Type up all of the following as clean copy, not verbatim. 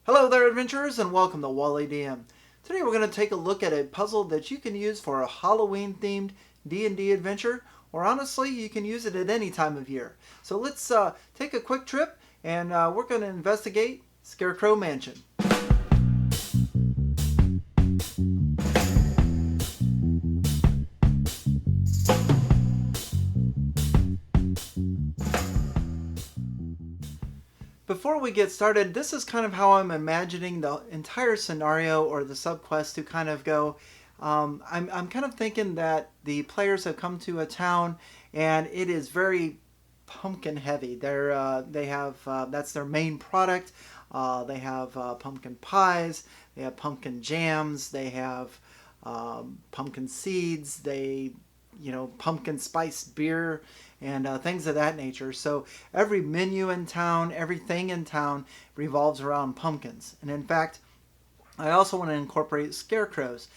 Hello there, adventurers, and welcome to Wally DM. Today we're going to take a look at a puzzle that you can use for a Halloween-themed D&D adventure, or honestly, you can use it at any time of year. So let's take a quick trip, and we're going to investigate Scarecrow Mansion. Before we get started, this is kind of how I'm imagining the entire scenario or the subquest to kind of go. I'm kind of thinking that the players have come to a town and it is very pumpkin heavy. They have that's their main product. They have pumpkin pies. They have pumpkin jams. They have pumpkin seeds. Pumpkin spiced beer and things of that nature. So every menu in town, everything in town revolves around pumpkins. And in fact, I also want to incorporate scarecrows.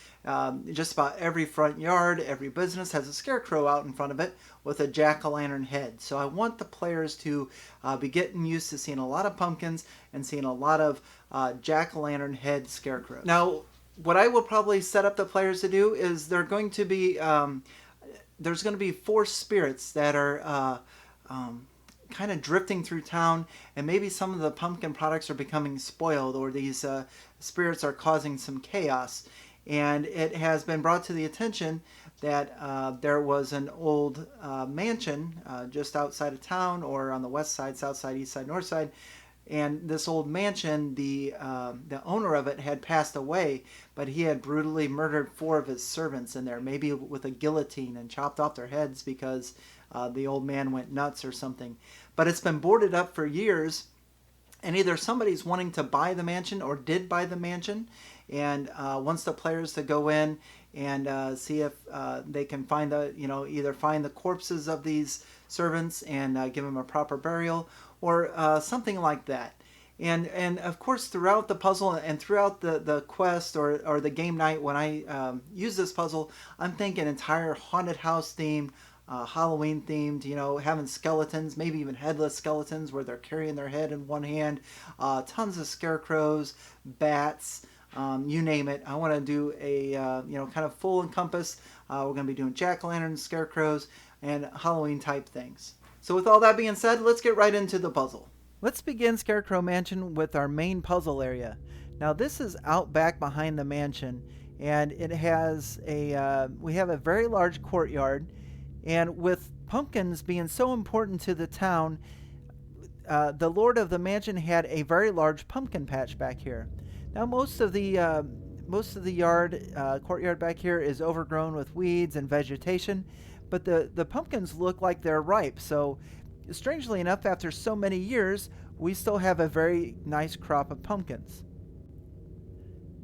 Just about every front yard, every business has a scarecrow out in front of it with a jack-o'-lantern head. So I want the players to be getting used to seeing a lot of pumpkins and seeing a lot of jack-o'-lantern head scarecrows. Now, what I will probably set up the players to do is they're going to be there's going to be four spirits that are kind of drifting through town, and maybe some of the pumpkin products are becoming spoiled, or these spirits are causing some chaos. And it has been brought to the attention that there was an old mansion just outside of town, or on the west side, south side, east side, north side. And this old mansion, the owner of it had passed away, but he had brutally murdered four of his servants in there, maybe with a guillotine, and chopped off their heads because the old man went nuts or something. But it's been boarded up for years, and either somebody's wanting to buy the mansion or did buy the mansion, and wants the players to go in and see if they can find either find the corpses of these servants and give them a proper burial, or something like that. And of course, throughout the puzzle and throughout the quest or the game night, when I use this puzzle, I'm thinking entire haunted house themed, Halloween themed, having skeletons, maybe even headless skeletons where they're carrying their head in one hand, tons of scarecrows, bats, you name it. I want to do a kind of full encompass. We're going to be doing jack-o'-lanterns, scarecrows, and Halloween type things. So with all that being said, let's get right into the puzzle. Let's begin Scarecrow Mansion with our main puzzle area. Now this is out back behind the mansion, and it has we have a very large courtyard, and with pumpkins being so important to the town, the lord of the mansion had a very large pumpkin patch back here. Now most of the courtyard back here is overgrown with weeds and vegetation, but the pumpkins look like they're ripe. So strangely enough, after so many years, we still have a very nice crop of pumpkins.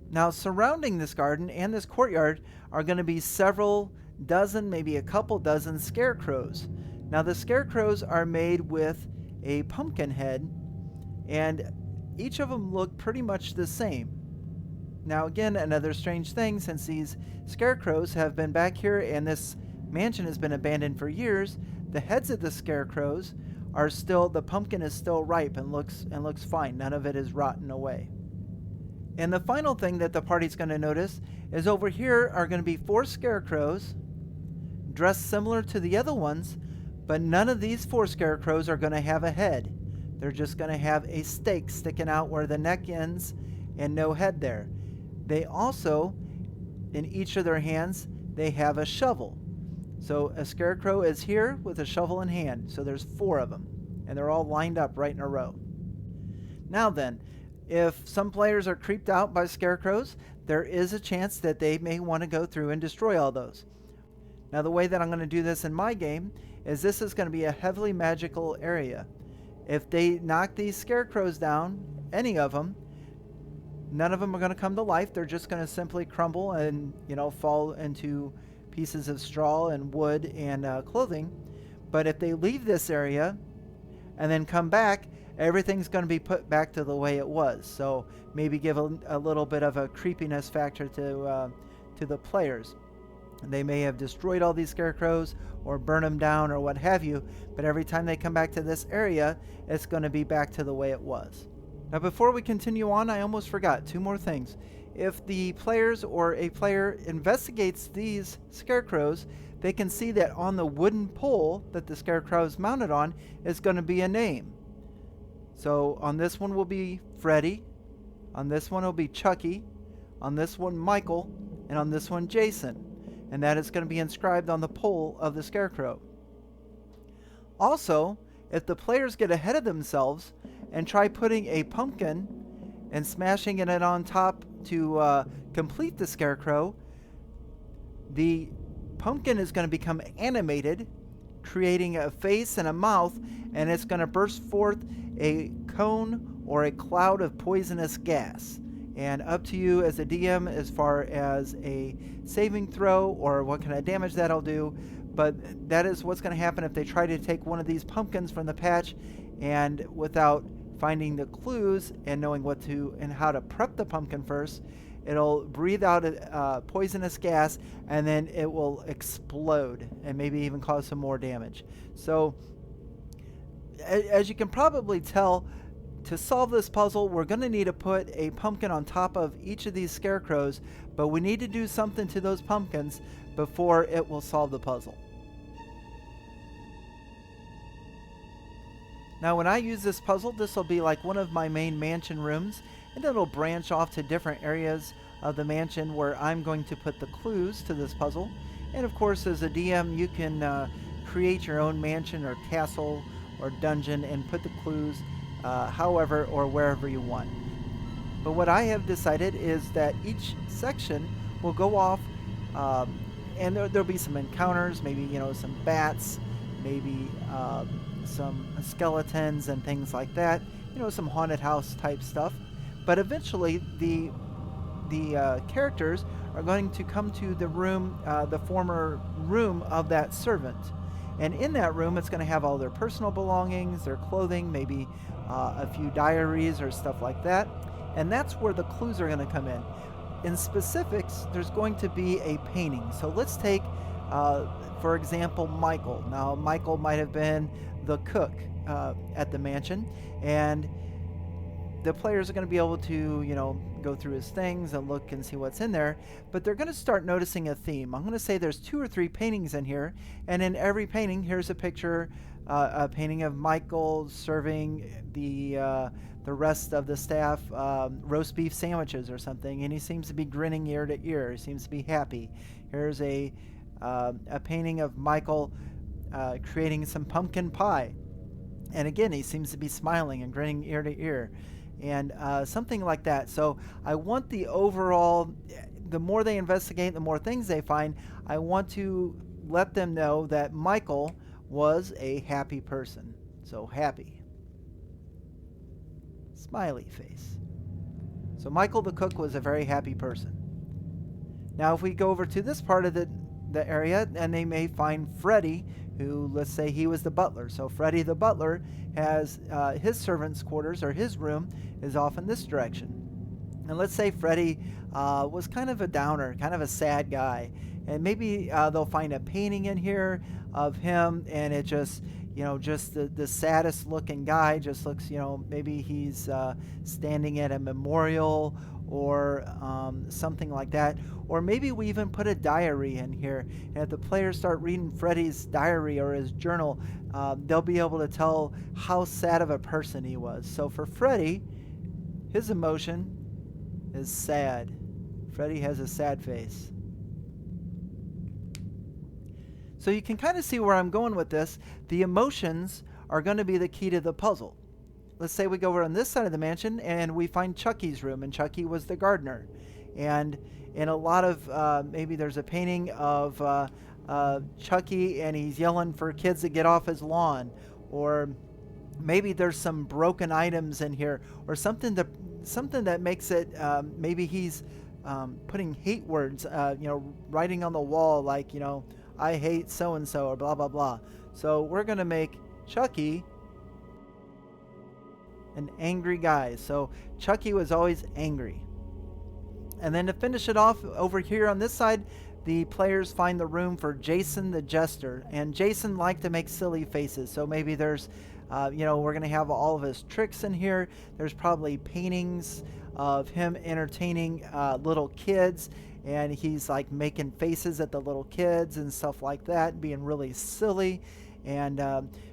Now surrounding this garden and this courtyard are going to be several dozen, maybe a couple dozen scarecrows. Now the scarecrows are made with a pumpkin head, and each of them look pretty much the same. Now again, another strange thing, since these scarecrows have been back here and this mansion has been abandoned for years, the heads of the scarecrows are still, the pumpkin is still ripe and looks fine. None of it is rotten away. And the final thing that the party's going to notice is over here are going to be four scarecrows dressed similar to the other ones, but none of these four scarecrows are going to have a head. They're just going to have a stake sticking out where the neck ends and no head there. They also, in each of their hands, they have a shovel. So a scarecrow is here with a shovel in hand. So there's four of them, and they're all lined up right in a row. Now then, if some players are creeped out by scarecrows, there is a chance that they may want to go through and destroy all those. Now the way that I'm going to do this in my game is this is going to be a heavily magical area. If they knock these scarecrows down, any of them, none of them are going to come to life. They're just going to simply crumble and, fall into pieces of straw and wood and clothing. But if they leave this area and then come back, everything's going to be put back to the way it was. So maybe give a little bit of a creepiness factor to the players. They may have destroyed all these scarecrows or burn them down or what have you, but every time they come back to this area, it's going to be back to the way it was. Now, before we continue on, I almost forgot two more things. If the players or a player investigates these scarecrows, they can see that on the wooden pole that the scarecrow is mounted on is going to be a name. So on this one will be Freddy, on this one will be Chucky, on this one Michael, and on this one Jason. And that is going to be inscribed on the pole of the scarecrow. Also, if the players get ahead of themselves and try putting a pumpkin and smashing it on top to complete the scarecrow, the pumpkin is going to become animated, creating a face and a mouth, and it's going to burst forth a cone or a cloud of poisonous gas. And up to you as a DM as far as a saving throw or what kind of damage that'll do. But that is what's going to happen if they try to take one of these pumpkins from the patch, and without finding the clues and knowing what to and how to prep the pumpkin first, it'll breathe out a poisonous gas, and then it will explode and maybe even cause some more damage. So as you can probably tell, to solve this puzzle, we're going to need to put a pumpkin on top of each of these scarecrows, but we need to do something to those pumpkins before it will solve the puzzle. Now, when I use this puzzle, this will be like one of my main mansion rooms, and it'll branch off to different areas of the mansion where I'm going to put the clues to this puzzle. And of course, as a DM, you can create your own mansion or castle or dungeon and put the clues however or wherever you want. But what I have decided is that each section will go off, and there'll be some encounters, maybe some bats, maybe some skeletons and things like that, some haunted house type stuff. But eventually the characters are going to come to the room, the former room of that servant. And in that room, it's going to have all their personal belongings, their clothing, maybe a few diaries or stuff like that. And that's where the clues are going to come in. In specifics, there's going to be a painting. So let's take, for example, Michael. Now, Michael might have been the cook at the mansion, and the players are going to be able to, go through his things and look and see what's in there, but they're going to start noticing a theme. I'm going to say there's 2 or 3 paintings in here, and in every painting, here's a picture, a painting of Michael serving the rest of the staff roast beef sandwiches or something, and he seems to be grinning ear to ear. He seems to be happy. Here's a painting of Michael creating some pumpkin pie, and again, he seems to be smiling and grinning ear to ear. And something like that. So I want the overall, the more they investigate, the more things they find, I want to let them know that Michael was a happy person. So happy. Smiley face. So Michael the cook was a very happy person. Now if we go over to this part of the area, and they may find Freddy, who, let's say he was the butler. So Freddy the butler has his servant's quarters, or his room, is off in this direction. And let's say Freddy was kind of a downer, kind of a sad guy. And maybe they'll find a painting in here of him, and it just, just the saddest looking guy just looks, maybe he's standing at a memorial or something like that. Or maybe we even put a diary in here, and if the players start reading Freddy's diary or his journal, they'll be able to tell how sad of a person he was. So for Freddy, his emotion is sad. Freddy has a sad face. So you can kind of see where I'm going with this. The emotions are going to be the key to the puzzle. Let's say we go over on this side of the mansion and we find Chucky's room, and Chucky was the gardener. And in a lot of, maybe there's a painting of Chucky, and he's yelling for kids to get off his lawn. Or maybe there's some broken items in here, or something that makes it, maybe he's putting hate words, writing on the wall like, I hate so-and-so, or blah, blah, blah. So we're going to make Chucky an angry guy. So Chucky was always angry. And then to finish it off, over here on this side, the players find the room for Jason the Jester. And Jason liked to make silly faces. So maybe there's We're going to have all of his tricks in here. There's probably paintings of him entertaining little kids, and he's like making faces at the little kids and stuff like that, being really silly. And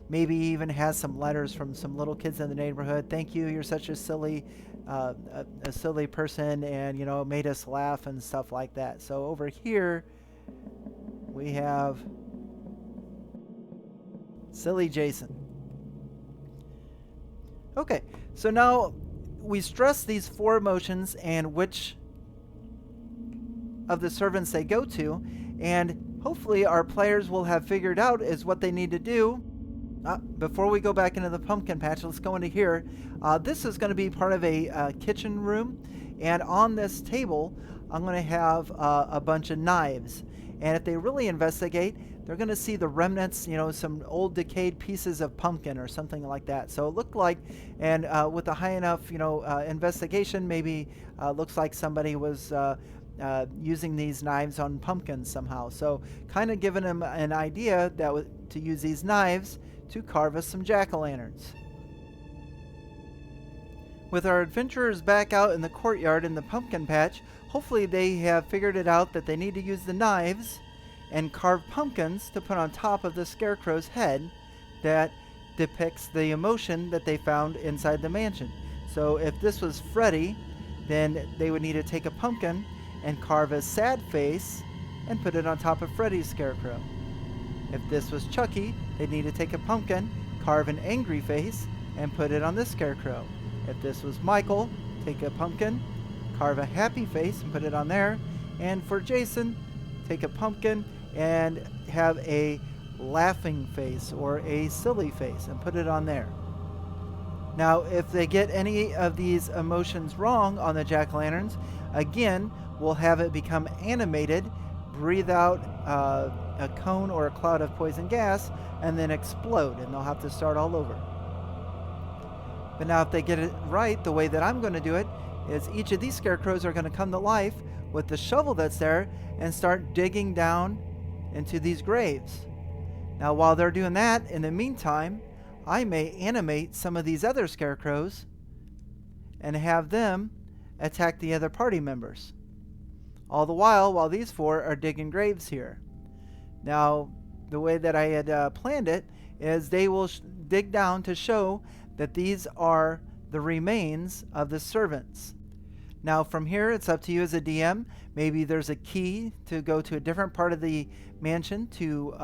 maybe even has some letters from some little kids in the neighborhood. Thank you, you're such a silly a silly person, and made us laugh and stuff like that. So over here we have silly Jason. Okay, so now we stress these 4 emotions and which of the servants they go to, and hopefully our players will have figured out is what they need to do. Before we go back into the pumpkin patch, let's go into here. This is going to be part of a kitchen room, and on this table I'm going to have a bunch of knives, and if they really investigate, they're going to see the remnants, some old decayed pieces of pumpkin or something like that. So it looked like, and with a high enough investigation, maybe looks like somebody was using these knives on pumpkins somehow. So kind of giving them an idea that to use these knives to carve us some jack-o'-lanterns. With our adventurers back out in the courtyard in the pumpkin patch, hopefully they have figured it out that they need to use the knives and carve pumpkins to put on top of the Scarecrow's head that depicts the emotion that they found inside the mansion. So if this was Freddy, then they would need to take a pumpkin and carve a sad face and put it on top of Freddy's Scarecrow. If this was Chucky, they'd need to take a pumpkin, carve an angry face, and put it on this Scarecrow. If this was Michael, take a pumpkin, carve a happy face, and put it on there. And for Jason, take a pumpkin and have a laughing face or a silly face and put it on there. Now, if they get any of these emotions wrong on the jack-o'-lanterns, again, we'll have it become animated, breathe out a cone or a cloud of poison gas, and then explode, and they'll have to start all over. But now if they get it right, the way that I'm going to do it is each of these Scarecrows are going to come to life with the shovel that's there and start digging down into these graves. Now while they're doing that, in the meantime, I may animate some of these other Scarecrows and have them attack the other party members. All the while these 4 are digging graves here. Now, the way that I had planned it is they will dig down to show that these are the remains of the servants. Now, from here, it's up to you as a DM. Maybe there's a key to go to a different part of the mansion to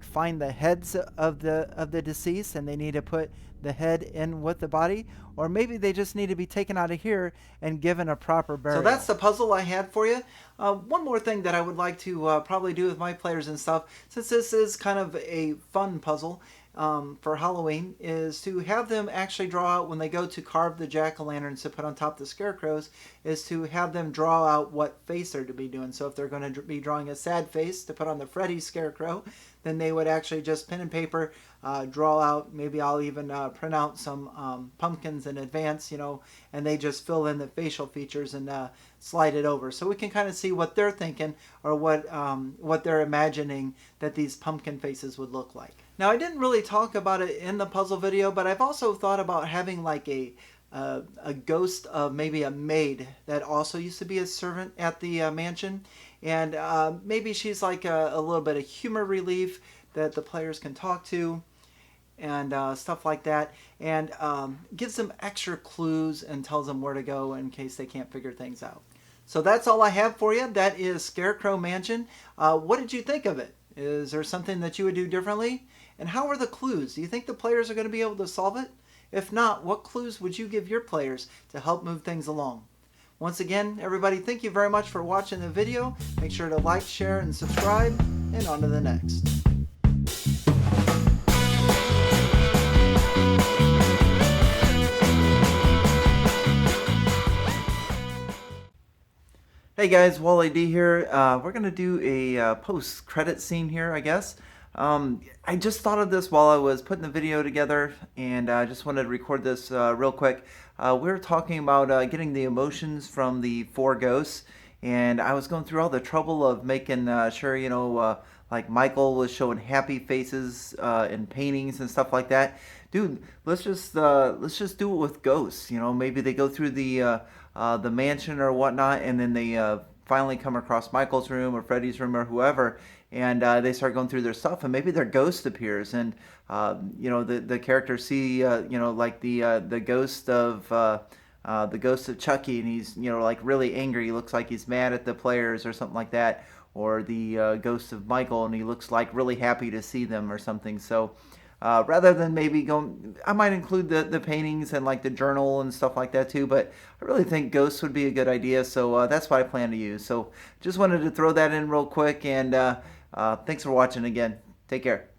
find the heads of the deceased, and they need to put the head in with the body, or maybe they just need to be taken out of here and given a proper burial. So that's the puzzle I had for you. One more thing that I would like to probably do with my players and stuff, since this is kind of a fun puzzle for Halloween, is to have them actually draw out, when they go to carve the jack-o'-lanterns to put on top of the Scarecrows, is to have them draw out what face they're to be doing. So if they're going to be drawing a sad face to put on the Freddy Scarecrow, then they would actually just pen and paper draw out. Maybe I'll even print out some pumpkins in advance, and they just fill in the facial features and slide it over. So we can kind of see what they're thinking, or what they're imagining that these pumpkin faces would look like. Now, I didn't really talk about it in the puzzle video, but I've also thought about having like a ghost of maybe a maid that also used to be a servant at the mansion, and maybe she's like a little bit of humor relief that the players can talk to, and stuff like that, and gives them extra clues and tells them where to go in case they can't figure things out. So that's all I have for you. That is Scarecrow Mansion. What did you think of it? Is there something that you would do differently? And how are the clues? Do you think the players are going to be able to solve it? If not, what clues would you give your players to help move things along? Once again, everybody, thank you very much for watching the video. Make sure to like, share, and subscribe, and on to the next. Hey guys, Wally D here. We're going to do a post-credit scene here, I guess. I just thought of this while I was putting the video together, and I just wanted to record this real quick. We were talking about getting the emotions from the 4 ghosts, and I was going through all the trouble of making sure, like Michael was showing happy faces in paintings and stuff like that, Dude, let's just do it with ghosts. Maybe they go through the mansion or whatnot, and then they finally come across Michael's room or Freddy's room or whoever, and they start going through their stuff, and maybe their ghost appears, and the characters see like the ghost of Chucky, and he's like really angry. He looks like he's mad at the players or something like that, or the ghost of Michael, and he looks like really happy to see them or something. So rather than maybe going, I might include the paintings and like the journal and stuff like that too. But I really think ghosts would be a good idea. So that's what I plan to use. So just wanted to throw that in real quick, and thanks for watching again. Take care.